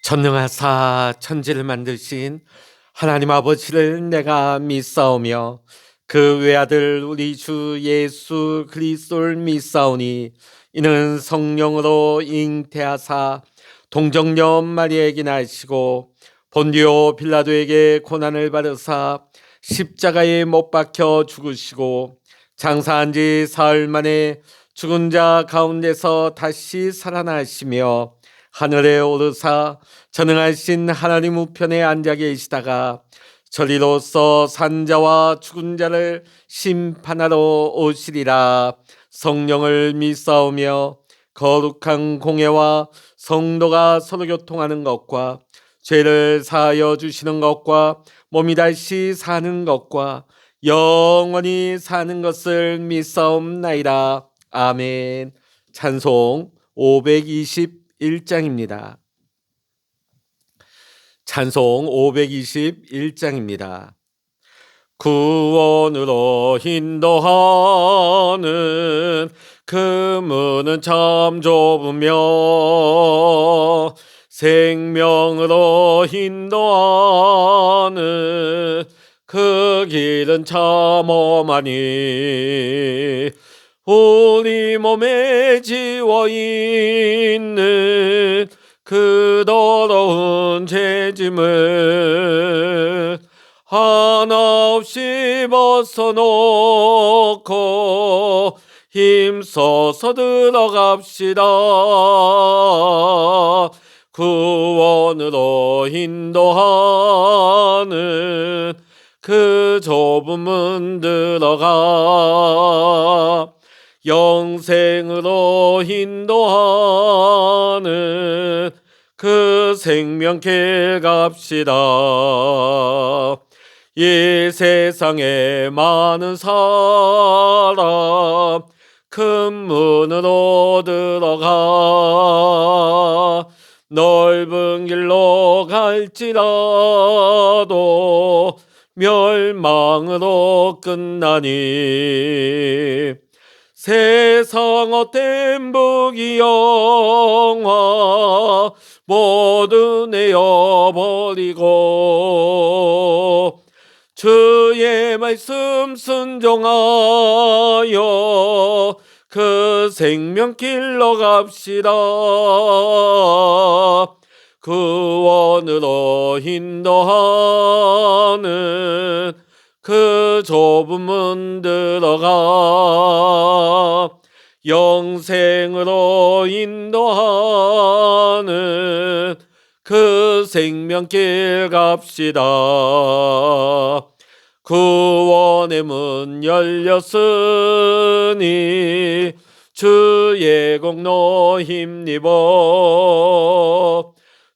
전능하사 천지를 만드신 하나님 아버지를 내가 믿사오며 그 외아들 우리 주 예수 그리스도를 믿사오니 이는 성령으로 잉태하사 동정녀 마리아에게 나시고 본디오 빌라도에게 고난을 받으사 십자가에 못 박혀 죽으시고 장사한 지 사흘 만에 죽은 자 가운데서 다시 살아나시며 하늘에 오르사 전능하신 하나님 우편에 앉아 계시다가 저리로서 산자와 죽은 자를 심판하러 오시리라. 성령을 믿사오며 거룩한 공예와 성도가 서로 교통하는 것과 죄를 사하여 주시는 것과 몸이 다시 사는 것과 영원히 사는 것을 믿사옵나이다. 아멘. 찬송 521장입니다. 찬송 521장입니다. 구원으로 인도하는 그 문은 참 좁으며 생명으로 인도하는 그 길은 참 험하니 우리 몸에 지워있는 그 더러운 죄짐을 하나 없이 벗어놓고 힘써서 들어갑시다. 구원으로 인도하는 그 좁은 문 들어가 영생으로 인도하는 그 생명길 갑시다. 이 세상에 많은 사람 큰 문으로 들어가 넓은 길로 갈지라도 멸망으로 끝나니 세상 헛된 부귀영화 모두 내어버리고 주의 말씀 순종하여 그 생명길로 갑시다. 구원으로 인도하는 그 좁은 문 들어가 영생으로 인도하는 그 생명길 갑시다. 구원의 문 열렸으니 주의 공로 힘입어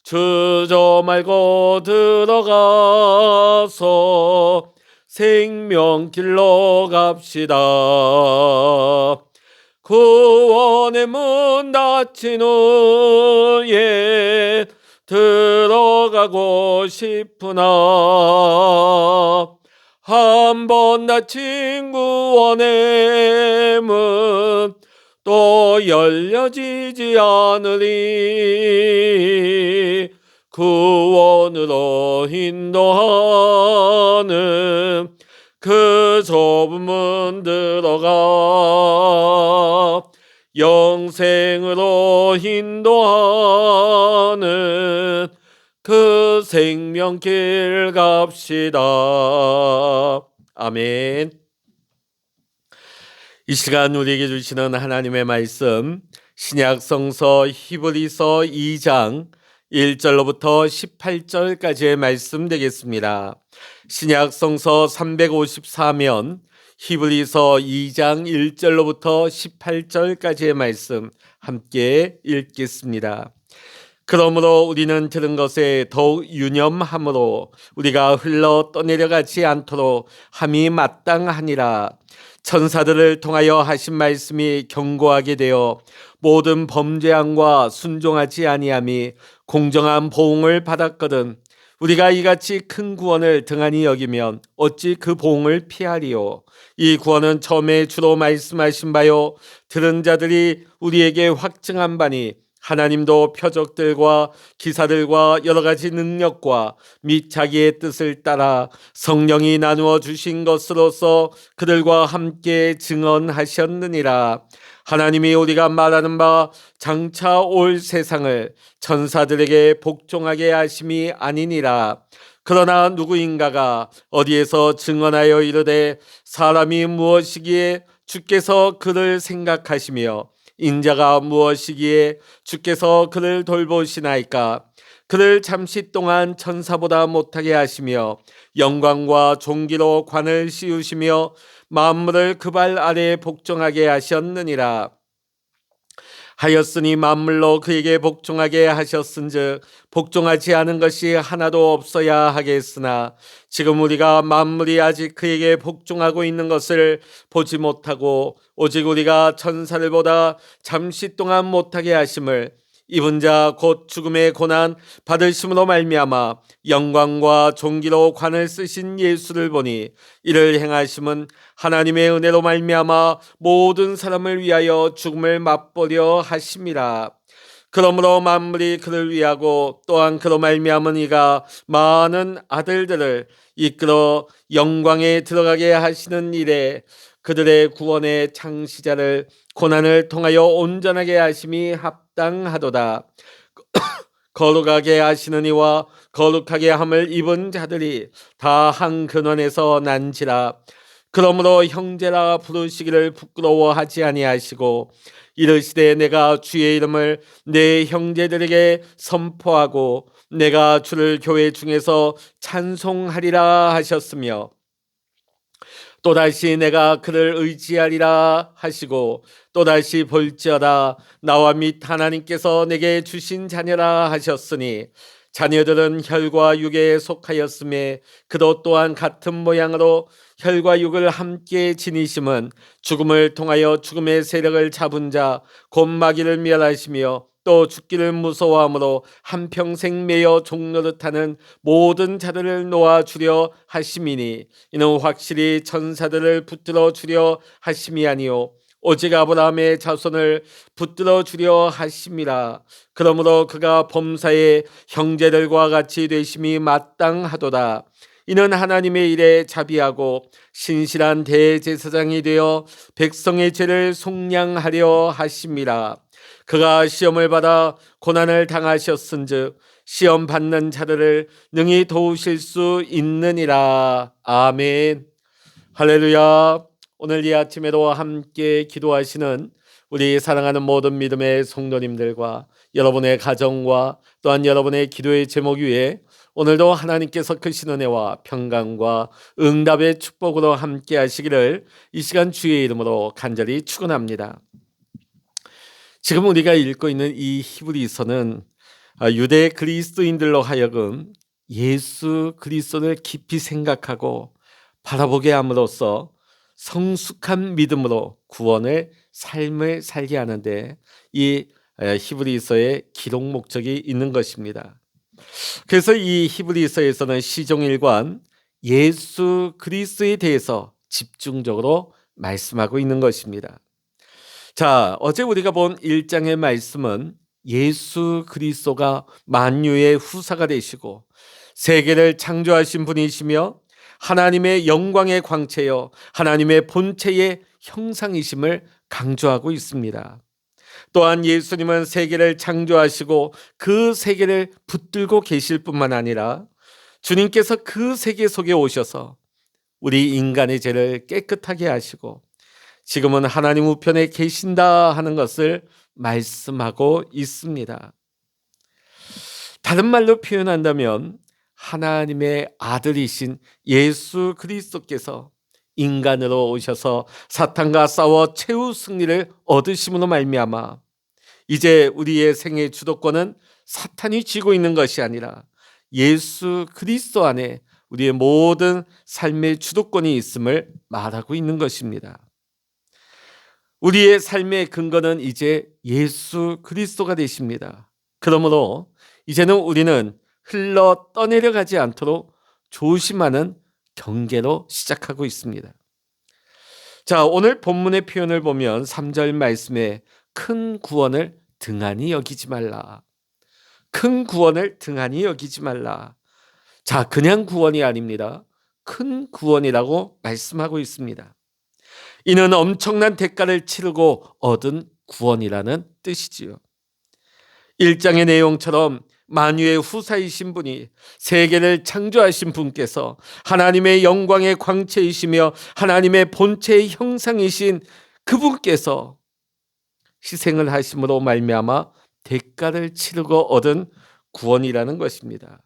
주저 말고 들어가서 생명길로 갑시다. 구원의 문 닫힌 후에 들어가고 싶으나 한 번 닫힌 구원의 문 또 열려지지 않으리. 구원으로 인도하는 그 좁은 문 들어가 영생으로 인도하는 그 생명길 갑시다. 아멘. 이 시간 우리에게 주시는 하나님의 말씀 신약 성서 히브리서 2장 1절로부터 18절까지의 말씀 되겠습니다. 신약 성서 354면 히브리서 2장 1절로부터 18절까지의 말씀 함께 읽겠습니다. 그러므로 우리는 들은 것에 더욱 유념함으로 우리가 흘러 떠내려가지 않도록 함이 마땅하니라. 천사들을 통하여 하신 말씀이 견고하게 되어 모든 범죄함과 순종하지 아니함이 공정한 보응을 받았거든. 우리가 이같이 큰 구원을 등한히 여기면 어찌 그 보응을 피하리요. 이 구원은 처음에 주로 말씀하신 바요 들은 자들이 우리에게 확증한 바니 하나님도 표적들과 기사들과 여러 가지 능력과 및 자기의 뜻을 따라 성령이 나누어 주신 것으로서 그들과 함께 증언하셨느니라. 하나님이 우리가 말하는 바 장차 올 세상을 천사들에게 복종하게 하심이 아니니라. 그러나 누구인가가 어디에서 증언하여 이르되 사람이 무엇이기에 주께서 그를 생각하시며 인자가 무엇이기에 주께서 그를 돌보시나이까. 그를 잠시 동안 천사보다 못하게 하시며 영광과 존귀로 관을 씌우시며 만물을 그 발 아래에 복종하게 하셨느니라. 하였으니 만물로 그에게 복종하게 하셨은즉 복종하지 않은 것이 하나도 없어야 하겠으나 지금 우리가 만물이 아직 그에게 복종하고 있는 것을 보지 못하고 오직 우리가 천사를 보다 잠시 동안 못하게 하심을 입은 자 곧 죽음의 고난 받으심으로 말미암아 영광과 존귀로 관을 쓰신 예수를 보니 이를 행하심은 하나님의 은혜로 말미암아 모든 사람을 위하여 죽음을 맛보려 하심이라. 그러므로 만물이 그를 위하고 또한 그로 말미암은 이가 많은 아들들을 이끌어 영광에 들어가게 하시는 일에 그들의 구원의 창시자를 고난을 통하여 온전하게 하심이 합당하도다. 거룩하게 하시는 이와 거룩하게 함을 입은 자들이 다 한 근원에서 난지라. 그러므로 형제라 부르시기를 부끄러워하지 아니하시고 이르시되 내가 주의 이름을 내 형제들에게 선포하고 내가 주를 교회 중에서 찬송하리라 하셨으며 또다시 내가 그를 의지하리라 하시고 또다시 볼지어다 나와 및 하나님께서 내게 주신 자녀라 하셨으니 자녀들은 혈과 육에 속하였음에 그도 또한 같은 모양으로 혈과 육을 함께 지니심은 죽음을 통하여 죽음의 세력을 잡은 자 곧 마귀를 멸하시며 또 죽기를 무서워하므로 한평생 매여 종노릇하는 모든 자들을 놓아주려 하심이니 이는 확실히 천사들을 붙들어 주려 하심이 아니요 오직 아브라함의 자손을 붙들어 주려 하심이라. 그러므로 그가 범사의 형제들과 같이 되심이 마땅하도다. 이는 하나님의 일에 자비하고 신실한 대제사장이 되어 백성의 죄를 속량하려 하심이라. 그가 시험을 받아 고난을 당하셨은즉 시험 받는 자들을 능히 도우실 수 있느니라. 아멘. 할렐루야. 오늘 이 아침에도 함께 기도하시는 우리 사랑하는 모든 믿음의 성도님들과 여러분의 가정과 또한 여러분의 기도의 제목 위에 오늘도 하나님께서 크신 은혜와 평강과 응답의 축복으로 함께 하시기를 이 시간 주의 이름으로 간절히 축원합니다. 지금 우리가 읽고 있는 이 히브리서는 유대 그리스도인들로 하여금 예수 그리스도를 깊이 생각하고 바라보게 함으로써 성숙한 믿음으로 구원의 삶을 살게 하는데 이 히브리서의 기록 목적이 있는 것입니다. 그래서 이 히브리서에서는 시종일관 예수 그리스도에 대해서 집중적으로 말씀하고 있는 것입니다. 자, 어제 우리가 본 1장의 말씀은 예수 그리스도가 만유의 후사가 되시고 세계를 창조하신 분이시며 하나님의 영광의 광채여 하나님의 본체의 형상이심을 강조하고 있습니다. 또한 예수님은 세계를 창조하시고 그 세계를 붙들고 계실 뿐만 아니라 주님께서 그 세계 속에 오셔서 우리 인간의 죄를 깨끗하게 하시고 지금은 하나님 우편에 계신다 하는 것을 말씀하고 있습니다. 다른 말로 표현한다면 하나님의 아들이신 예수 그리스도께서 인간으로 오셔서 사탄과 싸워 최후 승리를 얻으심으로 말미암아 이제 우리의 생의 주도권은 사탄이 쥐고 있는 것이 아니라 예수 그리스도 안에 우리의 모든 삶의 주도권이 있음을 말하고 있는 것입니다. 우리의 삶의 근거는 이제 예수 그리스도가 되십니다. 그러므로 이제는 우리는 흘러 떠내려가지 않도록 조심하는 경계로 시작하고 있습니다. 자, 오늘 본문의 표현을 보면 3절 말씀에 큰 구원을 등한히 여기지 말라. 큰 구원을 등한히 여기지 말라. 자, 그냥 구원이 아닙니다. 큰 구원이라고 말씀하고 있습니다. 이는 엄청난 대가를 치르고 얻은 구원이라는 뜻이지요. 1장의 내용처럼 만유의 후사이신 분이 세계를 창조하신 분께서 하나님의 영광의 광채이시며 하나님의 본체의 형상이신 그분께서 희생을 하심으로 말미암아 대가를 치르고 얻은 구원이라는 것입니다.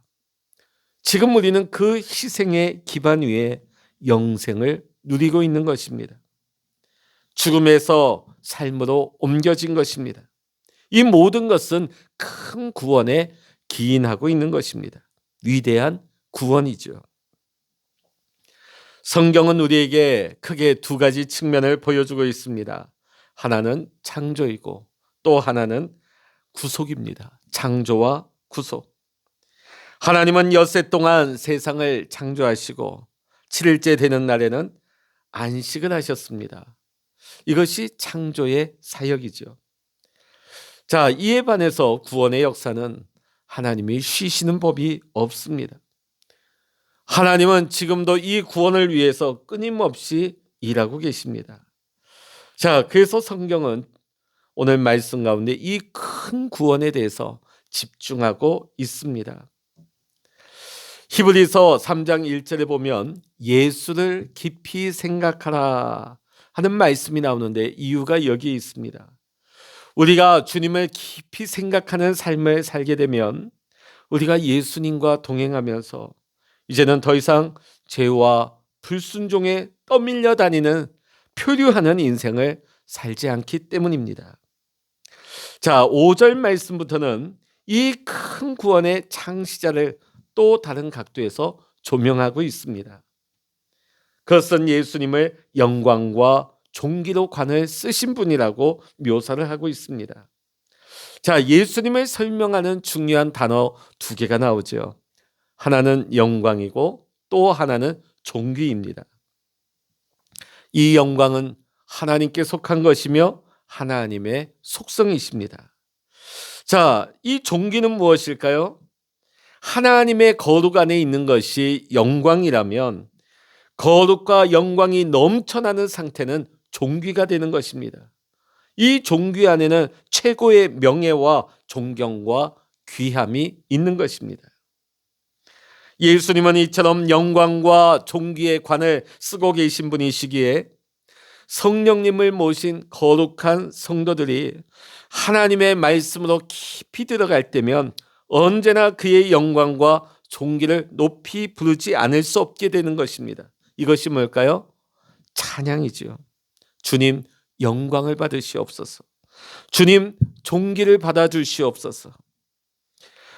지금 우리는 그 희생의 기반 위에 영생을 누리고 있는 것입니다. 죽음에서 삶으로 옮겨진 것입니다. 이 모든 것은 큰 구원에 기인하고 있는 것입니다. 위대한 구원이죠. 성경은 우리에게 크게 두 가지 측면을 보여주고 있습니다. 하나는 창조이고 또 하나는 구속입니다. 창조와 구속. 하나님은 엿새 동안 세상을 창조하시고 7일째 되는 날에는 안식을 하셨습니다. 이것이 창조의 사역이죠. 자, 이에 반해서 구원의 역사는 하나님이 쉬시는 법이 없습니다. 하나님은 지금도 이 구원을 위해서 끊임없이 일하고 계십니다. 자, 그래서 성경은 오늘 말씀 가운데 이 큰 구원에 대해서 집중하고 있습니다. 히브리서 3장 1절에 보면 예수를 깊이 생각하라 하는 말씀이 나오는데 이유가 여기에 있습니다. 우리가 주님을 깊이 생각하는 삶을 살게 되면 우리가 예수님과 동행하면서 이제는 더 이상 죄와 불순종에 떠밀려 다니는 표류하는 인생을 살지 않기 때문입니다. 자, 5절 말씀부터는 이 큰 구원의 창시자를 또 다른 각도에서 조명하고 있습니다. 그것은 예수님을 영광과 종기로 관을 쓰신 분이라고 묘사를 하고 있습니다. 자, 예수님을 설명하는 중요한 단어 두 개가 나오죠. 하나는 영광이고 또 하나는 종기입니다. 이 영광은 하나님께 속한 것이며 하나님의 속성이십니다. 자, 이 종기는 무엇일까요? 하나님의 거룩 안에 있는 것이 영광이라면 거룩과 영광이 넘쳐나는 상태는 존귀가 되는 것입니다. 이 존귀 안에는 최고의 명예와 존경과 귀함이 있는 것입니다. 예수님은 이처럼 영광과 존귀의 관을 쓰고 계신 분이시기에 성령님을 모신 거룩한 성도들이 하나님의 말씀으로 깊이 들어갈 때면 언제나 그의 영광과 존귀를 높이 부르지 않을 수 없게 되는 것입니다. 이것이 뭘까요? 찬양이지요. 주님 영광을 받으시옵소서. 주님 존귀를 받아주시옵소서.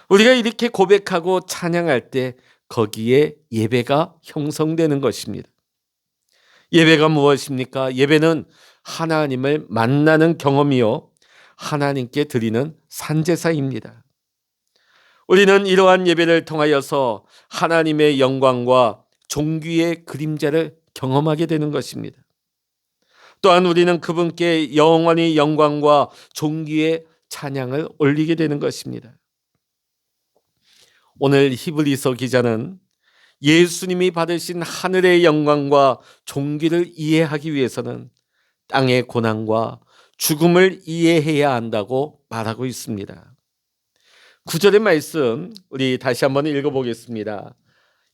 우리가 이렇게 고백하고 찬양할 때 거기에 예배가 형성되는 것입니다. 예배가 무엇입니까? 예배는 하나님을 만나는 경험이요 하나님께 드리는 산제사입니다. 우리는 이러한 예배를 통하여서 하나님의 영광과 존귀의 그림자를 경험하게 되는 것입니다. 또한 우리는 그분께 영원히 영광과 존귀의 찬양을 올리게 되는 것입니다. 오늘 히브리서 기자는 예수님이 받으신 하늘의 영광과 존귀를 이해하기 위해서는 땅의 고난과 죽음을 이해해야 한다고 말하고 있습니다. 9절의 말씀 우리 다시 한번 읽어보겠습니다.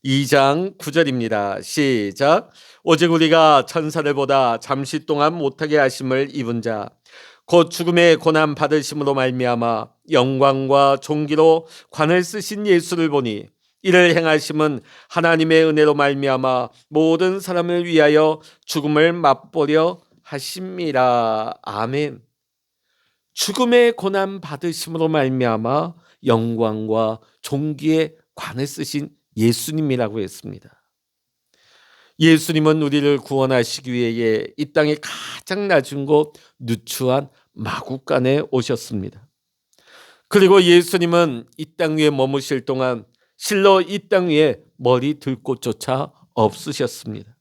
2장 9절입니다. 시작. 오직 우리가 천사를 보다 잠시 동안 못하게 하심을 입은 자 곧 죽음의 고난 받으심으로 말미암아 영광과 존귀로 관을 쓰신 예수를 보니 이를 행하심은 하나님의 은혜로 말미암아 모든 사람을 위하여 죽음을 맛보려 하심이라. 아멘. 죽음의 고난 받으심으로 말미암아 영광과 존귀의 관을 쓰신 예수님이라고 했습니다. 예수님은 우리를 구원하시기 위해 이 땅의 가장 낮은 곳 누추한 마구간에 오셨습니다. 그리고 예수님은 이 땅 위에 머무실 동안 실로 이 땅 위에 머리 들 곳조차 없으셨습니다.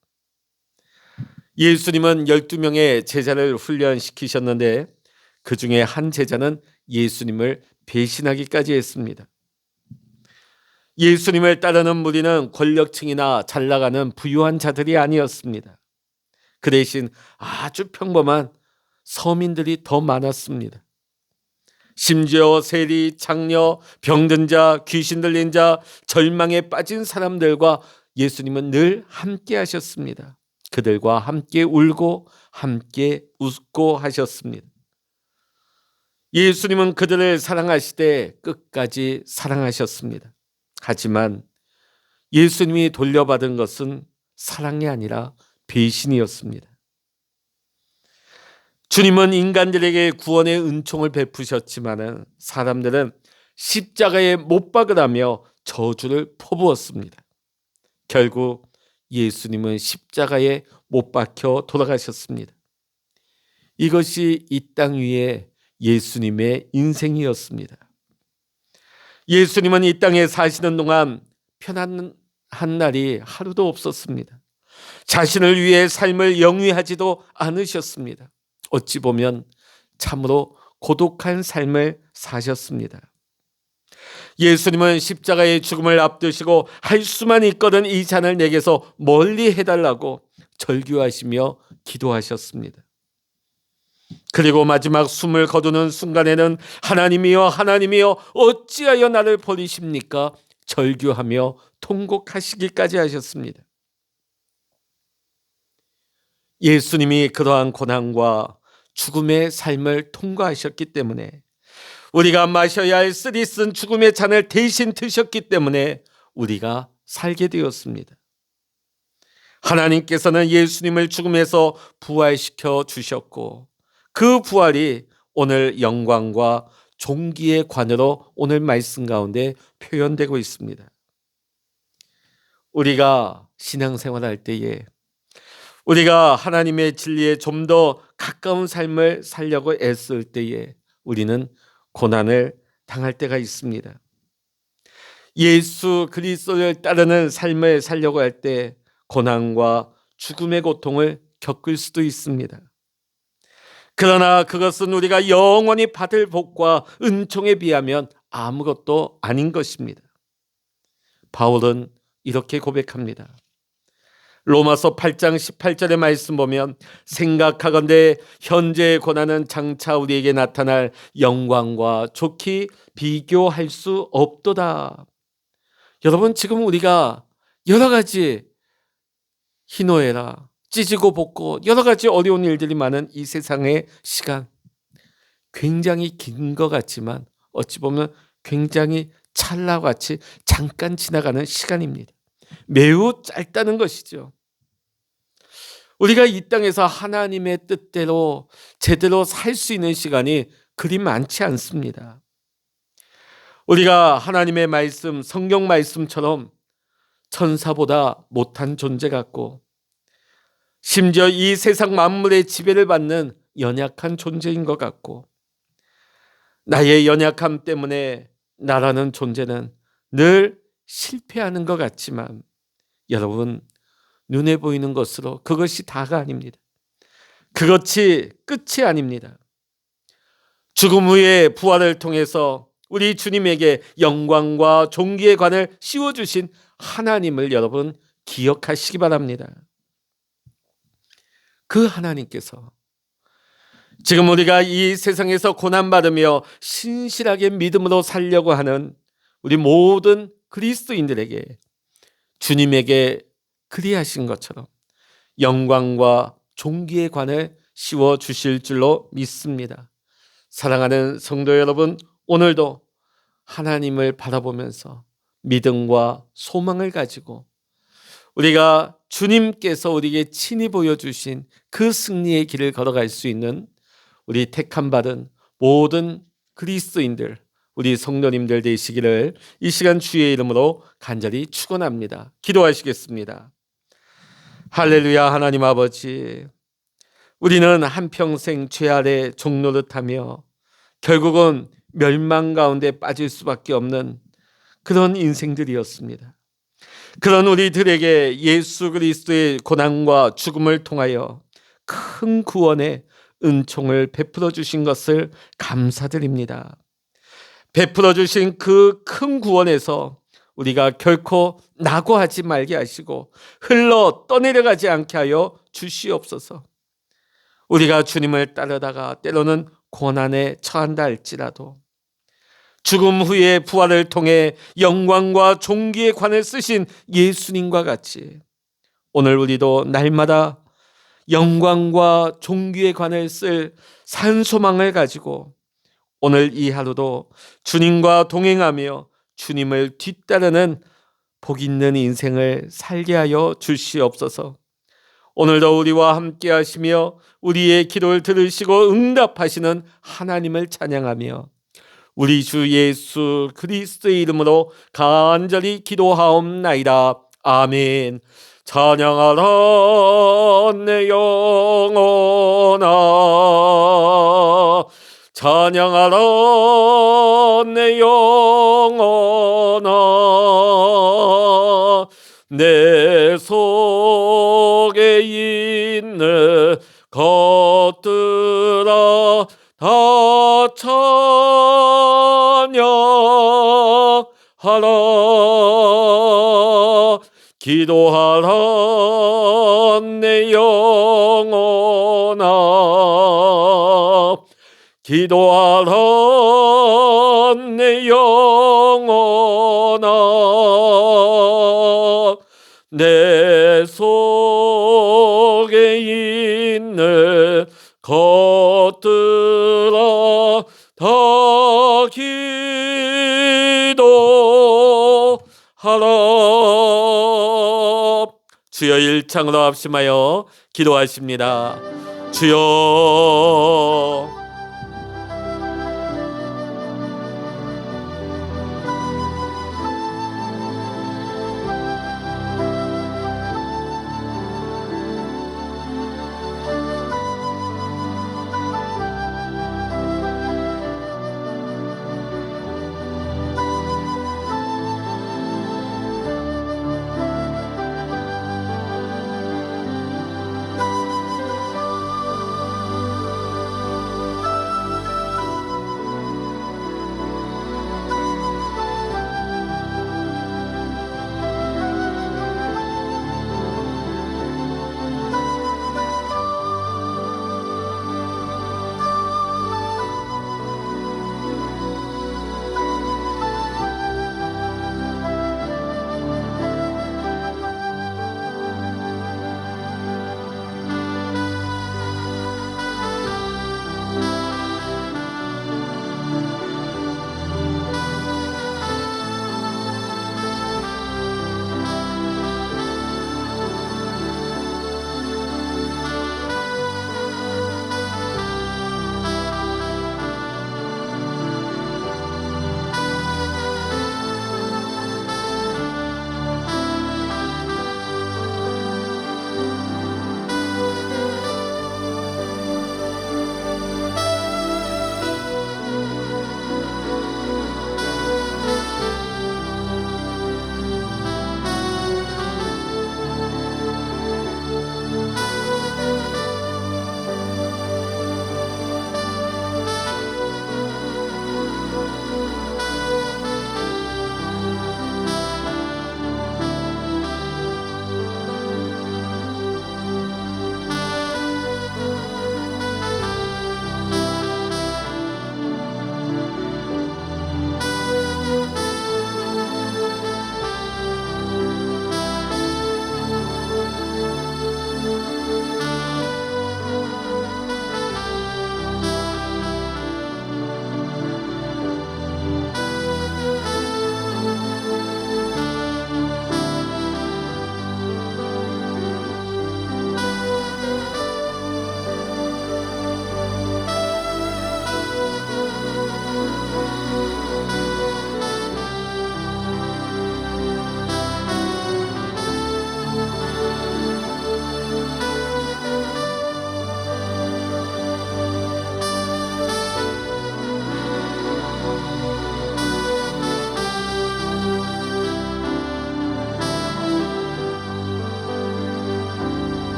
예수님은 12명의 제자를 훈련시키셨는데 그 중에 한 제자는 예수님을 배신하기까지 했습니다. 예수님을 따르는 무리는 권력층이나 잘나가는 부유한 자들이 아니었습니다. 그 대신 아주 평범한 서민들이 더 많았습니다. 심지어 세리, 장녀, 병든 자, 귀신 들린 자, 절망에 빠진 사람들과 예수님은 늘 함께 하셨습니다. 그들과 함께 울고 함께 웃고 하셨습니다. 예수님은 그들을 사랑하시되 끝까지 사랑하셨습니다. 하지만 예수님이 돌려받은 것은 사랑이 아니라 배신이었습니다. 주님은 인간들에게 구원의 은총을 베푸셨지만 사람들은 십자가에 못 박으라며 저주를 퍼부었습니다. 결국 예수님은 십자가에 못 박혀 돌아가셨습니다. 이것이 이 땅 위에 예수님의 인생이었습니다. 예수님은 이 땅에 사시는 동안 편안한 날이 하루도 없었습니다. 자신을 위해 삶을 영위하지도 않으셨습니다. 어찌 보면 참으로 고독한 삶을 사셨습니다. 예수님은 십자가의 죽음을 앞두시고 할 수만 있거든 이 잔을 내게서 멀리 해달라고 절규하시며 기도하셨습니다. 그리고 마지막 숨을 거두는 순간에는 하나님이여 하나님이여 어찌하여 나를 버리십니까? 절규하며 통곡하시기까지 하셨습니다. 예수님이 그러한 고난과 죽음의 삶을 통과하셨기 때문에, 우리가 마셔야 할 쓰리쓴 죽음의 잔을 대신 드셨기 때문에 우리가 살게 되었습니다. 하나님께서는 예수님을 죽음에서 부활시켜 주셨고 그 부활이 오늘 영광과 존귀의 관으로 오늘 말씀 가운데 표현되고 있습니다. 우리가 신앙생활할 때에 우리가 하나님의 진리에 좀 더 가까운 삶을 살려고 애쓸 때에 우리는 고난을 당할 때가 있습니다. 예수 그리스도를 따르는 삶을 살려고 할 때 고난과 죽음의 고통을 겪을 수도 있습니다. 그러나 그것은 우리가 영원히 받을 복과 은총에 비하면 아무것도 아닌 것입니다. 바울은 이렇게 고백합니다. 로마서 8장 18절의 말씀 보면 생각하건대 현재의 고난은 장차 우리에게 나타날 영광과 좋게 비교할 수 없도다. 여러분, 지금 우리가 여러 가지 희노애락, 찢고 볶고 여러 가지 어려운 일들이 많은 이 세상의 시간, 굉장히 긴 것 같지만 어찌 보면 굉장히 찰나같이 잠깐 지나가는 시간입니다. 매우 짧다는 것이죠. 우리가 이 땅에서 하나님의 뜻대로 제대로 살 수 있는 시간이 그리 많지 않습니다. 우리가 하나님의 말씀, 성경 말씀처럼 천사보다 못한 존재 같고 심지어 이 세상 만물의 지배를 받는 연약한 존재인 것 같고, 나의 연약함 때문에 나라는 존재는 늘 실패하는 것 같지만 여러분, 눈에 보이는 것으로 그것이 다가 아닙니다. 그것이 끝이 아닙니다. 죽음 후에 부활을 통해서 우리 주님에게 영광과 존귀의 관을 씌워주신 하나님을 여러분 기억하시기 바랍니다. 그 하나님께서 지금 우리가 이 세상에서 고난받으며 신실하게 믿음으로 살려고 하는 우리 모든 그리스도인들에게 주님에게 그리하신 것처럼 영광과 존귀의 관을 씌워 주실 줄로 믿습니다. 사랑하는 성도 여러분, 오늘도 하나님을 바라보면서 믿음과 소망을 가지고 우리가 주님께서 우리에게 친히 보여주신 그 승리의 길을 걸어갈 수 있는 우리 택함받은 모든 그리스도인들, 우리 성도님들 되시기를 이 시간 주의 이름으로 간절히 축원합니다. 기도하시겠습니다. 할렐루야. 하나님 아버지, 우리는 한평생 죄 아래 종노릇하며 결국은 멸망 가운데 빠질 수밖에 없는 그런 인생들이었습니다. 그런 우리들에게 예수 그리스도의 고난과 죽음을 통하여 큰 구원의 은총을 베풀어 주신 것을 감사드립니다. 베풀어 주신 그 큰 구원에서 우리가 결코 낙오하지 말게 하시고 흘러 떠내려가지 않게 하여 주시옵소서. 우리가 주님을 따르다가 때로는 고난에 처한다 할지라도 죽음 후에 부활을 통해 영광과 존귀의 관을 쓰신 예수님과 같이 오늘 우리도 날마다 영광과 존귀의 관을 쓸 산소망을 가지고 오늘 이 하루도 주님과 동행하며 주님을 뒤따르는 복 있는 인생을 살게 하여 주시옵소서. 오늘도 우리와 함께 하시며 우리의 기도를 들으시고 응답하시는 하나님을 찬양하며 우리 주 예수 그리스도의 이름으로 간절히 기도하옵나이다. 아멘. 찬양하라 내 영혼아, 찬양하라 내 영혼아, 내 속에 있는 것들아 다 찬양하라. 기도하라 내 영혼아, 기도하라 내 영혼아, 내 속에 있는 것들아 다 기도하라. 주여 일창으로 합심하여 기도하십니다. 주여